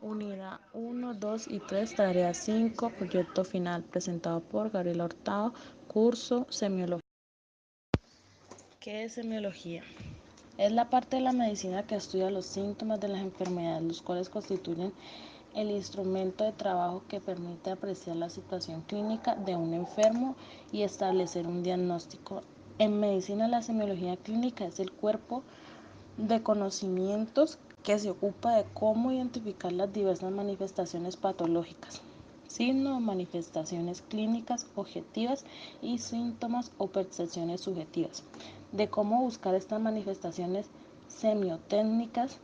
Unidad 1, 2 y 3, tarea 5, proyecto final, presentado por Gabriela Hurtado, curso Semiología. ¿Qué es semiología? Es la parte de la medicina que estudia los síntomas de las enfermedades, los cuales constituyen el instrumento de trabajo que permite apreciar la situación clínica de un enfermo y establecer un diagnóstico. En medicina, la semiología clínica es el cuerpo de conocimientos que se ocupa de cómo identificar las diversas manifestaciones patológicas, signos o manifestaciones clínicas objetivas y síntomas o percepciones subjetivas, de cómo buscar estas manifestaciones semiotécnicas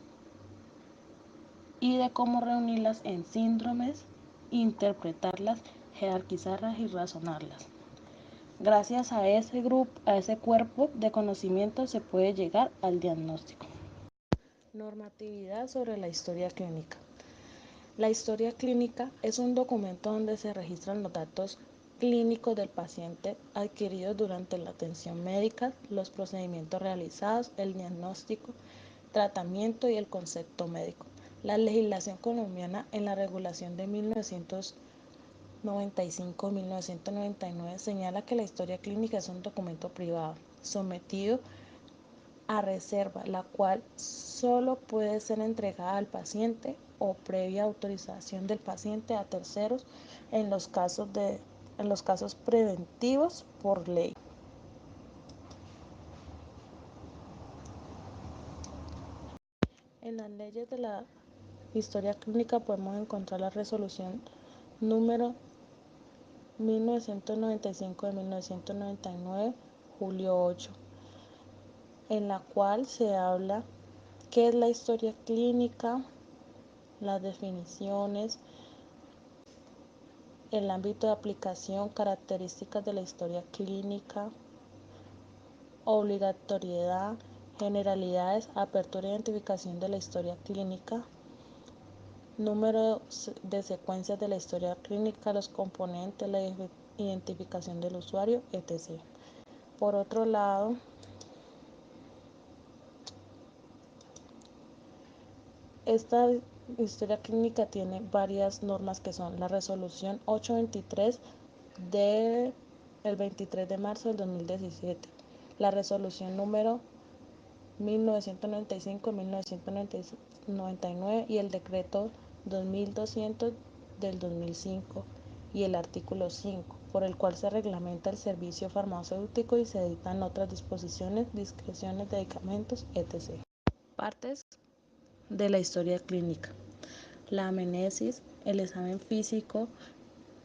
y de cómo reunirlas en síndromes, interpretarlas, jerarquizarlas y razonarlas. Gracias a ese grupo, a ese cuerpo de conocimientos se puede llegar al diagnóstico. Normatividad sobre la historia clínica. La historia clínica es un documento donde se registran los datos clínicos del paciente adquiridos durante la atención médica, los procedimientos realizados, el diagnóstico, tratamiento y el concepto médico. La legislación colombiana en la regulación de 1995-1999 señala que la historia clínica es un documento privado sometido a reserva, la cual solo puede ser entregada al paciente o previa autorización del paciente a terceros en los casos preventivos por ley. En las leyes de la historia clínica podemos encontrar la resolución número 1995 de 1999, julio 8, en la cual se habla qué es la historia clínica, las definiciones, el ámbito de aplicación, características de la historia clínica, obligatoriedad, generalidades, apertura e identificación de la historia clínica, número de secuencias de la historia clínica, los componentes, la identificación del usuario, etc. Por otro lado, esta historia clínica tiene varias normas que son la resolución 823 del 23 de marzo del 2017, la resolución número 1995-1999 y el decreto 2200 del 2005 y el artículo 5, por el cual se reglamenta el servicio farmacéutico y se dictan otras disposiciones, discreciones de medicamentos, etc. Partes de la historia clínica. La amnesis, el examen físico,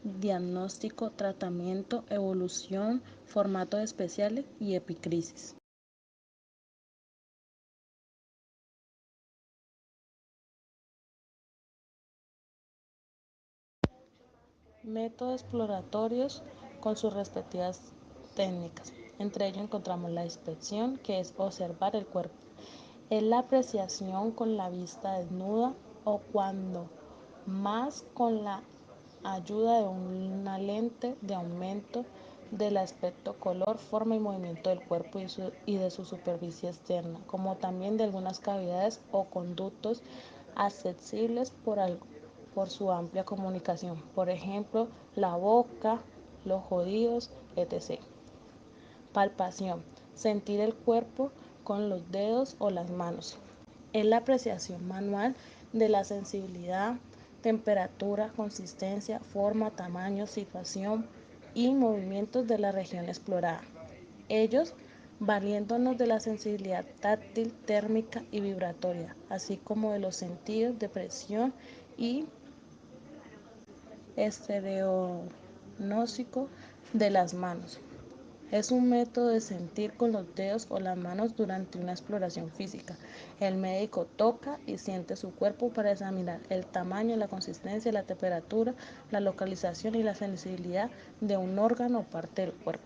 diagnóstico, tratamiento, evolución, formatos especiales y epicrisis. Métodos exploratorios con sus respectivas técnicas. Entre ellos encontramos la inspección, que es observar el cuerpo. Es la apreciación con la vista desnuda o cuando más con la ayuda de una lente de aumento del aspecto, color, forma y movimiento del cuerpo y de su superficie externa, como también de algunas cavidades o conductos accesibles por su amplia comunicación, por ejemplo, la boca, los oídos, etc. Palpación, sentir el cuerpo con los dedos o las manos. Es la apreciación manual de la sensibilidad, temperatura, consistencia, forma, tamaño, situación y movimientos de la región explorada. Ellos valiéndonos de la sensibilidad táctil, térmica y vibratoria, así como de los sentidos de presión y estereognóstico de las manos. Es un método de sentir con los dedos o las manos durante una exploración física. El médico toca y siente su cuerpo para examinar el tamaño, la consistencia, la temperatura, la localización y la sensibilidad de un órgano o parte del cuerpo.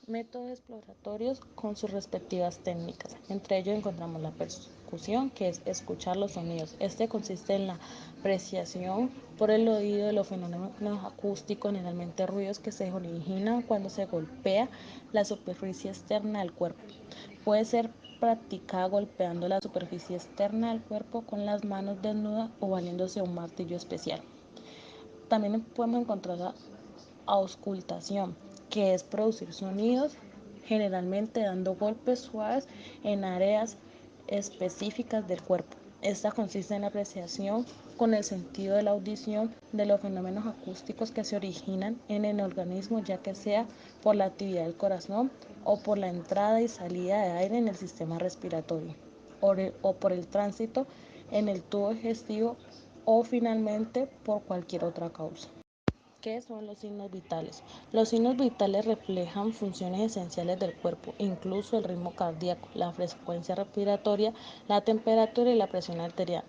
Métodos exploratorios con sus respectivas técnicas. Entre ellos encontramos la percusión, que es escuchar los sonidos. Este consiste en la apreciación por el oído de los fenómenos acústicos, generalmente ruidos que se originan cuando se golpea la superficie externa del cuerpo. Puede ser practicada golpeando la superficie externa del cuerpo con las manos desnudas o valiéndose de un martillo especial. También podemos encontrar la auscultación, que es producir sonidos, generalmente dando golpes suaves en áreas específicas del cuerpo. Esta consiste en la apreciación con el sentido de la audición de los fenómenos acústicos que se originan en el organismo, ya que sea por la actividad del corazón o por la entrada y salida de aire en el sistema respiratorio, o por el tránsito en el tubo digestivo, o finalmente por cualquier otra causa. ¿Qué son los signos vitales? Los signos vitales reflejan funciones esenciales del cuerpo, incluso el ritmo cardíaco, la frecuencia respiratoria, la temperatura y la presión arterial.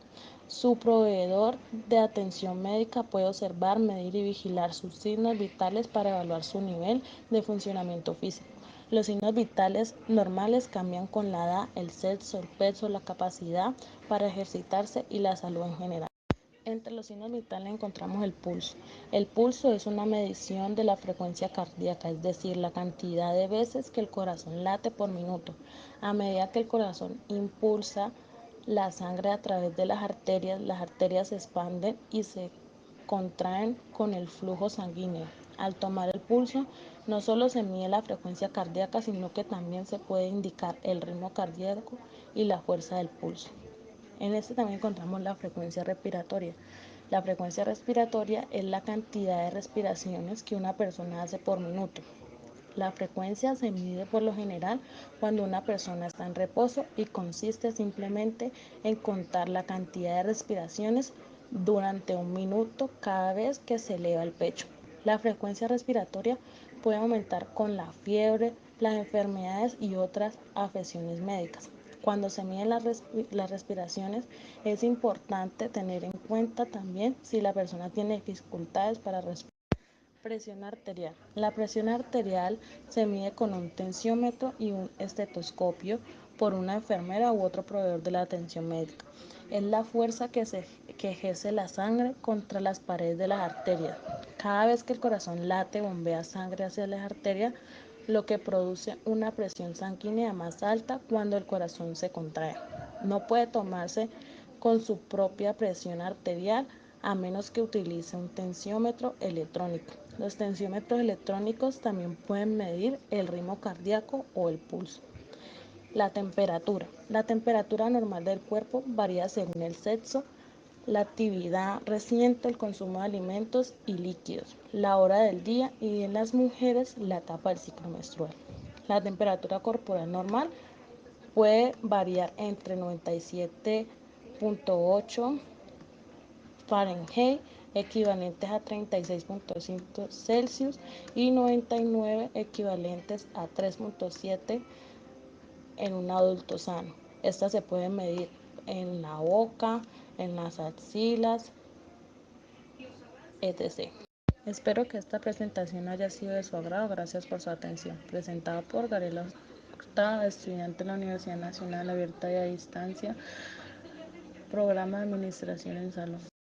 Su proveedor de atención médica puede observar, medir y vigilar sus signos vitales para evaluar su nivel de funcionamiento físico. Los signos vitales normales cambian con la edad, el sexo, el peso, la capacidad para ejercitarse y la salud en general. Entre los signos vitales encontramos el pulso. El pulso es una medición de la frecuencia cardíaca, es decir, la cantidad de veces que el corazón late por minuto. A medida que el corazón impulsa la sangre a través de las arterias se expanden y se contraen con el flujo sanguíneo. Al tomar el pulso, no solo se mide la frecuencia cardíaca, sino que también se puede indicar el ritmo cardíaco y la fuerza del pulso. En este también encontramos la frecuencia respiratoria. La frecuencia respiratoria es la cantidad de respiraciones que una persona hace por minuto. La frecuencia se mide por lo general cuando una persona está en reposo y consiste simplemente en contar la cantidad de respiraciones durante un minuto cada vez que se eleva el pecho. La frecuencia respiratoria puede aumentar con la fiebre, las enfermedades y otras afecciones médicas. Cuando se miden las respiraciones, es importante tener en cuenta también si la persona tiene dificultades para respirar. Presión arterial. La presión arterial se mide con un tensiómetro y un estetoscopio por una enfermera u otro proveedor de la atención médica. Es la fuerza que ejerce la sangre contra las paredes de las arterias. Cada vez que el corazón late, bombea sangre hacia las arterias, lo que produce una presión sanguínea más alta cuando el corazón se contrae. No puede tomarse con su propia presión arterial a menos que utilice un tensiómetro electrónico. Los tensiómetros electrónicos también pueden medir el ritmo cardíaco o el pulso. La temperatura. La temperatura normal del cuerpo varía según el sexo, la actividad reciente, el consumo de alimentos y líquidos, la hora del día y en las mujeres la etapa del ciclo menstrual. La temperatura corporal normal puede variar entre 97.8 Fahrenheit, equivalentes a 36.5 Celsius, y 99 equivalentes a 3.7 en un adulto sano. Estas se pueden medir en la boca, en las axilas, etc. Espero que esta presentación haya sido de su agrado. Gracias por su atención. Presentada por Gabriela Hurtado, estudiante de la Universidad Nacional Abierta y a Distancia, Programa de Administración en Salud.